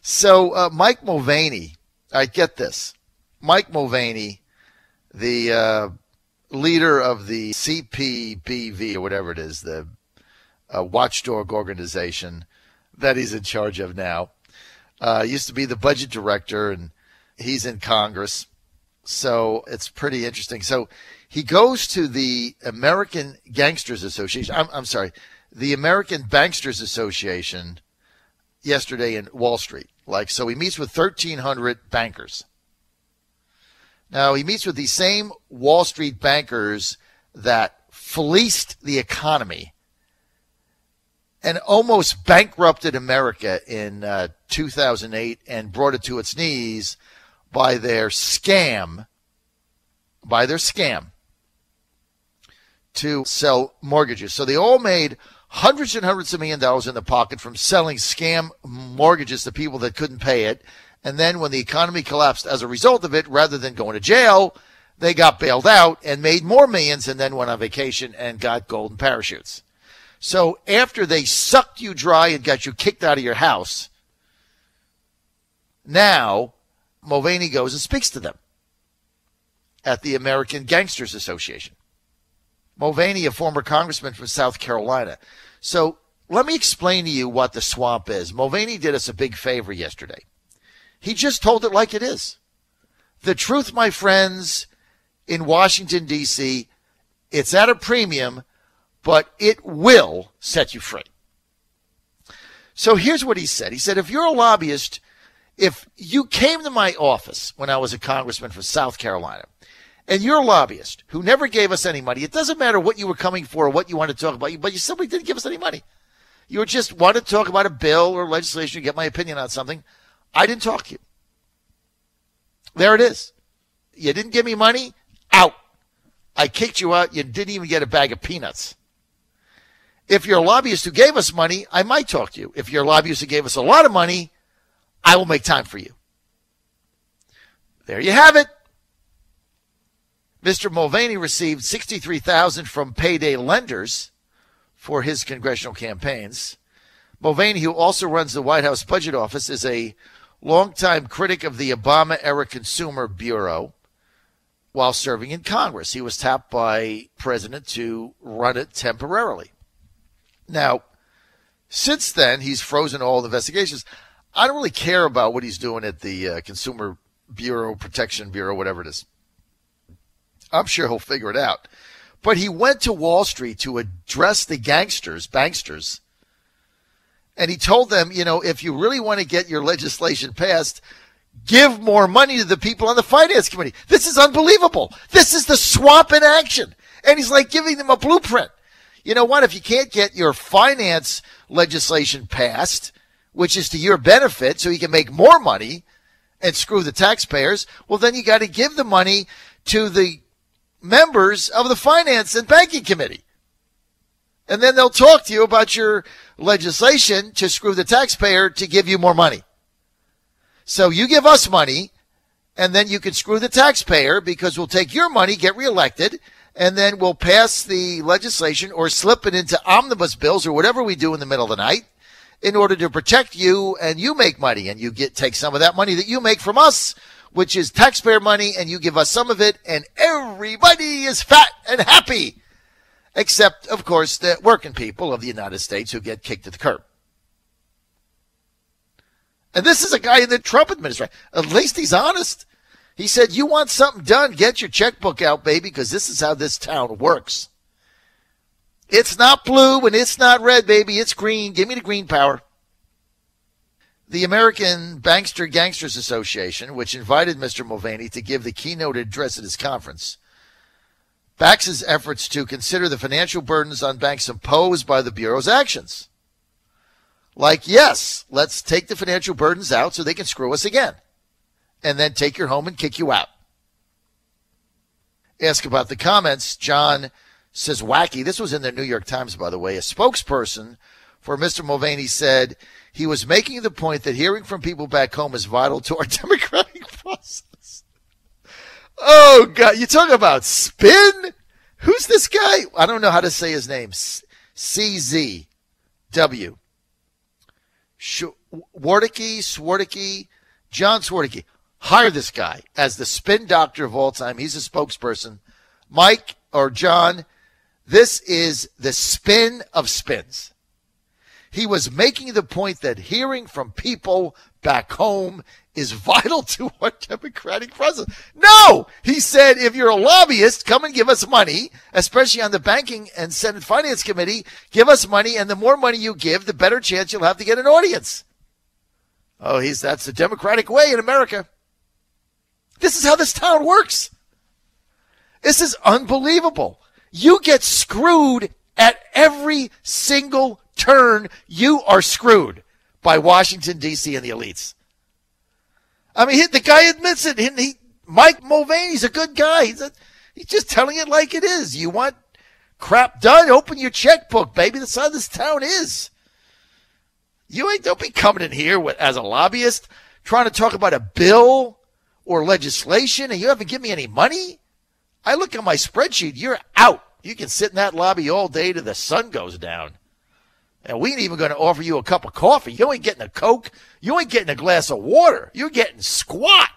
So Mike Mulvaney, I get this. Mike Mulvaney, the leader of the CPBV or whatever it is, the watchdog organization that he's in charge of now, used to be the budget director, and he's in Congress. So it's pretty interesting. So he goes to the American Gangsters Association. I'm sorry, the American Banksters Association yesterday in Wall Street. So he meets with 1,300 bankers. Now, he meets with these same Wall Street bankers that fleeced the economy and almost bankrupted America in 2008 and brought it to its knees by their scam to sell mortgages. So they all made hundreds and hundreds of $millions in the pocket from selling scam mortgages to people that couldn't pay it. And then when the economy collapsed as a result of it, rather than going to jail, they got bailed out and made more millions and then went on vacation and got golden parachutes. So after they sucked you dry and got you kicked out of your house, now Mulvaney goes and speaks to them at the American Gangsters Association. Mulvaney, a former congressman from South Carolina. So let me explain to you what the swamp is. Mulvaney did us a big favor yesterday. He just told it like it is. The truth, my friends, in Washington, D.C., it's at a premium, but it will set you free. So here's what he said. He said, if you're a lobbyist, if you came to my office when I was a congressman from South Carolina, and you're a lobbyist who never gave us any money, it doesn't matter what you were coming for or what you wanted to talk about, but you simply didn't give us any money. You just wanted to talk about a bill or legislation, get my opinion on something. I didn't talk to you. There it is. You didn't give me money? Out. I kicked you out. You didn't even get a bag of peanuts. If you're a lobbyist who gave us money, I might talk to you. If you're a lobbyist who gave us a lot of money, I will make time for you. There you have it. Mr. Mulvaney received $63,000 from payday lenders for his congressional campaigns. Mulvaney, who also runs the White House Budget Office, is a longtime critic of the Obama-era Consumer Bureau while serving in Congress. He was tapped by President to run it temporarily. Now, since then, he's frozen all the investigations. I don't really care about what he's doing at the Consumer Bureau, Protection Bureau, whatever it is. I'm sure he'll figure it out. But he went to Wall Street to address the banksters, and he told them, if you really want to get your legislation passed, give more money to the people on the Finance Committee. This is unbelievable. This is the swamp in action. And he's like giving them a blueprint. You know what? If you can't get your finance legislation passed, which is to your benefit so you can make more money and screw the taxpayers, well, then you got to give the money to the members of the Finance and Banking Committee. And then they'll talk to you about your legislation to screw the taxpayer to give you more money. So you give us money, and then you can screw the taxpayer because we'll take your money, get reelected, and then we'll pass the legislation or slip it into omnibus bills or whatever we do in the middle of the night in order to protect you, and you make money, and you take some of that money that you make from us, which is taxpayer money, and you give us some of it, and everybody is fat and happy. Except, of course, the working people of the United States who get kicked to the curb. And this is a guy in the Trump administration. At least he's honest. He said, you want something done, get your checkbook out, baby, because this is how this town works. It's not blue and it's not red, baby. It's green. Give me the green power. The American Gangsters Association, which invited Mr. Mulvaney to give the keynote address at his conference, backs his efforts to consider the financial burdens on banks imposed by the Bureau's actions. Like, yes, let's take the financial burdens out so they can screw us again, and then take your home and kick you out. Ask about the comments. John says, wacky. This was in the New York Times, by the way. A spokesperson for Mr. Mulvaney said he was making the point that hearing from people back home is vital to our democratic process. Oh, God. You talk about spin? Who's this guy? I don't know how to say his name. CZW. Swardicki, John Swardicki. Hire this guy as the spin doctor of all time. He's a spokesperson. Mike or John, this is the spin of spins. He was making the point that hearing from people back home is vital to our Democratic president. No! He said, if you're a lobbyist, come and give us money, especially on the Banking and Senate Finance Committee. Give us money, and the more money you give, the better chance you'll have to get an audience. Oh, that's the Democratic way in America. This is how this town works. This is unbelievable. You get screwed at every single turn. You are screwed by Washington, D.C. and the elites. I mean, the guy admits it. Mike Mulvaney's a good guy. He's just telling it like it is. You want crap done? Open your checkbook, baby. That's how this town is. Don't be coming in here as a lobbyist trying to talk about a bill or legislation and you haven't given me any money. I look at my spreadsheet. You're out. You can sit in that lobby all day till the sun goes down. And we ain't even going to offer you a cup of coffee. You ain't getting a Coke. You ain't getting a glass of water. You're getting squat.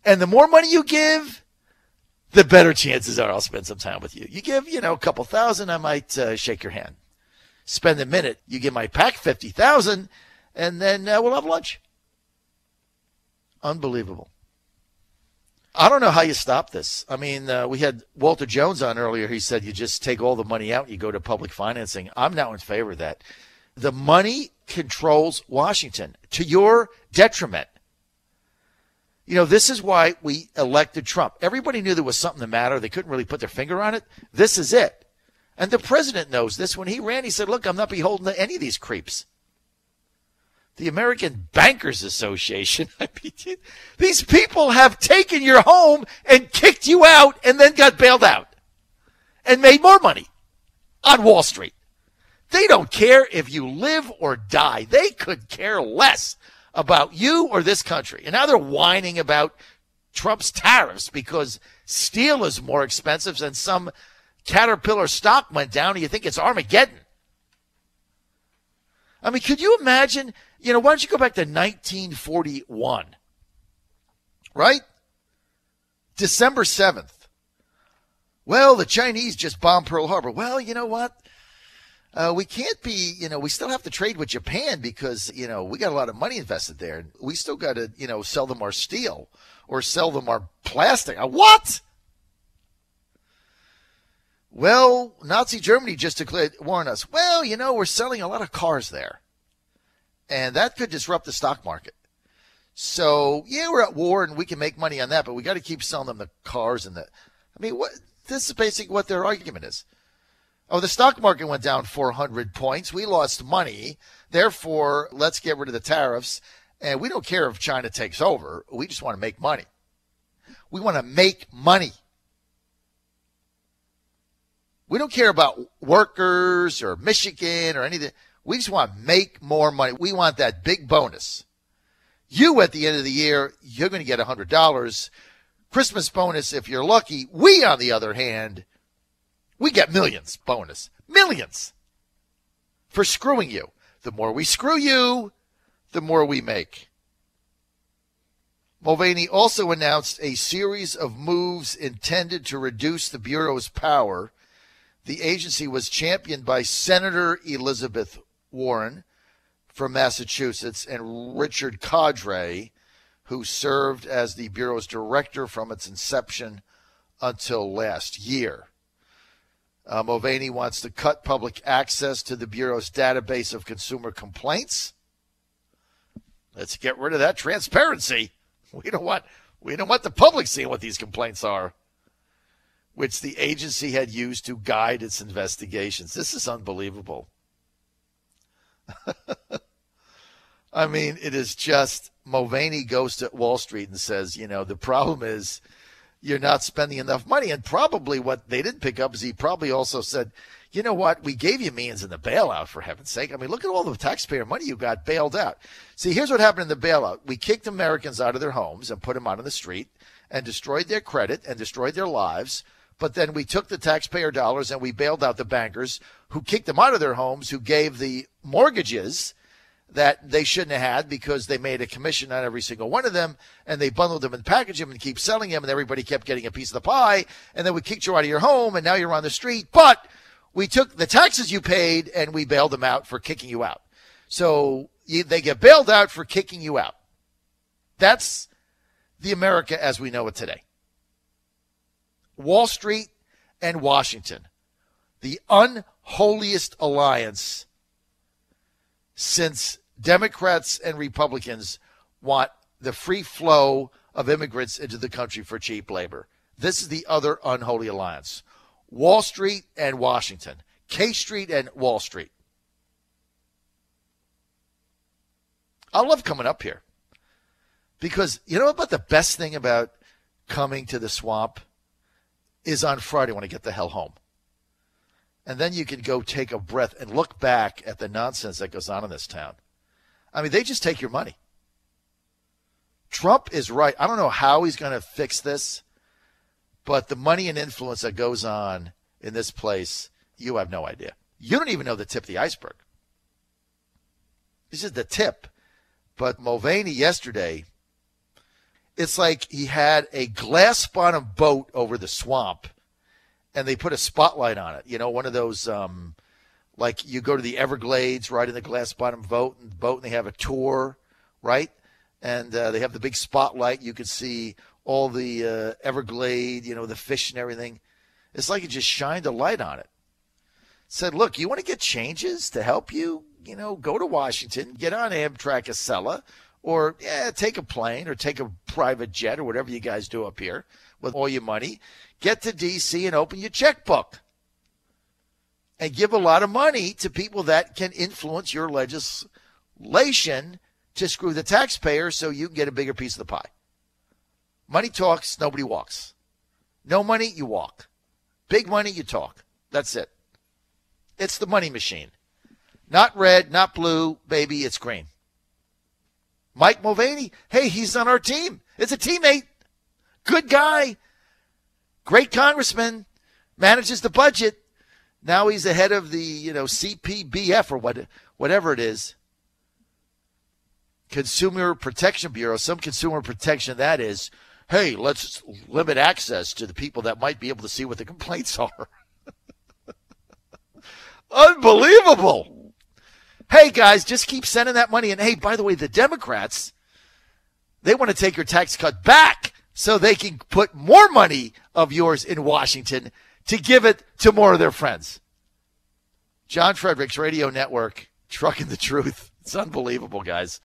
And the more money you give, the better chances are I'll spend some time with you. You give, a couple thousand, I might shake your hand. Spend a minute. You give my pack 50,000, and then we'll have lunch. Unbelievable. I don't know how you stop this. I mean, we had Walter Jones on earlier. He said you just take all the money out and you go to public financing. I'm now in favor of that. The money controls Washington to your detriment. This is why we elected Trump. Everybody knew there was something the matter. They couldn't really put their finger on it. This is it. And the president knows this. When he ran, he said, look, I'm not beholden to any of these creeps. The American Bankers Association. I mean, these people have taken your home and kicked you out and then got bailed out and made more money on Wall Street. They don't care if you live or die. They could care less about you or this country. And now they're whining about Trump's tariffs because steel is more expensive and some Caterpillar stock went down and you think it's Armageddon. I mean, could you imagine, why don't you go back to 1941, right? December 7th. Well, the Chinese just bombed Pearl Harbor. Well, you know what? We can't be, we still have to trade with Japan because, we got a lot of money invested there. We still got to, sell them our steel or sell them our plastic. What? Well, Nazi Germany just declared war on us. Well, we're selling a lot of cars there. And that could disrupt the stock market. So, yeah, we're at war and we can make money on that, but we got to keep selling them the cars and this is basically what their argument is. Oh, the stock market went down 400 points. We lost money. Therefore, let's get rid of the tariffs. And we don't care if China takes over. We just want to make money. We want to make money. We don't care about workers or Michigan or anything. We just want to make more money. We want that big bonus. You, at the end of the year, you're going to get $100. Christmas bonus if you're lucky. We, on the other hand, we get millions bonus. Millions for screwing you. The more we screw you, the more we make. Mulvaney also announced a series of moves intended to reduce the Bureau's power. The agency was championed by Senator Elizabeth Warren from Massachusetts and Richard Cordray, who served as the Bureau's director from its inception until last year. Mulvaney wants to cut public access to the Bureau's database of consumer complaints. Let's get rid of that transparency. We don't want the public seeing what these complaints are, which the agency had used to guide its investigations. This is unbelievable. I mean, it is just Mulvaney goes to Wall Street and says, the problem is you're not spending enough money. And probably what they didn't pick up is he probably also said, you know what, we gave you millions in the bailout, for heaven's sake. I mean, look at all the taxpayer money you got bailed out. See, here's what happened in the bailout. We kicked Americans out of their homes and put them out on the street and destroyed their credit and destroyed their lives. But then we took the taxpayer dollars and we bailed out the bankers who kicked them out of their homes, who gave the mortgages that they shouldn't have had because they made a commission on every single one of them, and they bundled them and packaged them and keep selling them, and everybody kept getting a piece of the pie, and then we kicked you out of your home, and now you're on the street. But we took the taxes you paid, and we bailed them out for kicking you out. So they get bailed out for kicking you out. That's the America as we know it today. Wall Street and Washington, the unholiest alliance since Democrats and Republicans want the free flow of immigrants into the country for cheap labor. This is the other unholy alliance. Wall Street and Washington. K Street and Wall Street. I love coming up here because you know about the best thing about coming to the swamp is on Friday when I get the hell home. And then you can go take a breath and look back at the nonsense that goes on in this town. I mean, they just take your money. Trump is right. I don't know how he's going to fix this, but the money and influence that goes on in this place, you have no idea. You don't even know the tip of the iceberg. This is the tip. But Mulvaney yesterday, it's like he had a glass-bottom boat over the swamp, and they put a spotlight on it. You know, one of those, like you go to the Everglades, right, in the glass-bottom boat, and they have a tour, right? And they have the big spotlight. You can see all the Everglade, you know, the fish and everything. It's like it just shined a light on it. Said, look, you want to get changes to help you? You know, go to Washington, get on Amtrak Acela, or take a plane or take a private jet or whatever you guys do up here with all your money. Get to D.C. and open your checkbook and give a lot of money to people that can influence your legislation to screw the taxpayer so you can get a bigger piece of the pie. Money talks, nobody walks. No money, you walk. Big money, you talk. That's it. It's the money machine. Not red, not blue, baby, it's green. Mike Mulvaney, hey, he's on our team. It's a teammate. Good guy. Great congressman. Manages the budget. Now he's the head of the, CPBF or whatever it is. Consumer Protection Bureau. Some consumer protection that is. Hey, let's limit access to the people that might be able to see what the complaints are. Unbelievable. Hey, guys, just keep sending that money. And, hey, by the way, the Democrats, they want to take your tax cut back so they can put more money of yours in Washington to give it to more of their friends. John Fredericks Radio Network, trucking the truth. It's unbelievable, guys.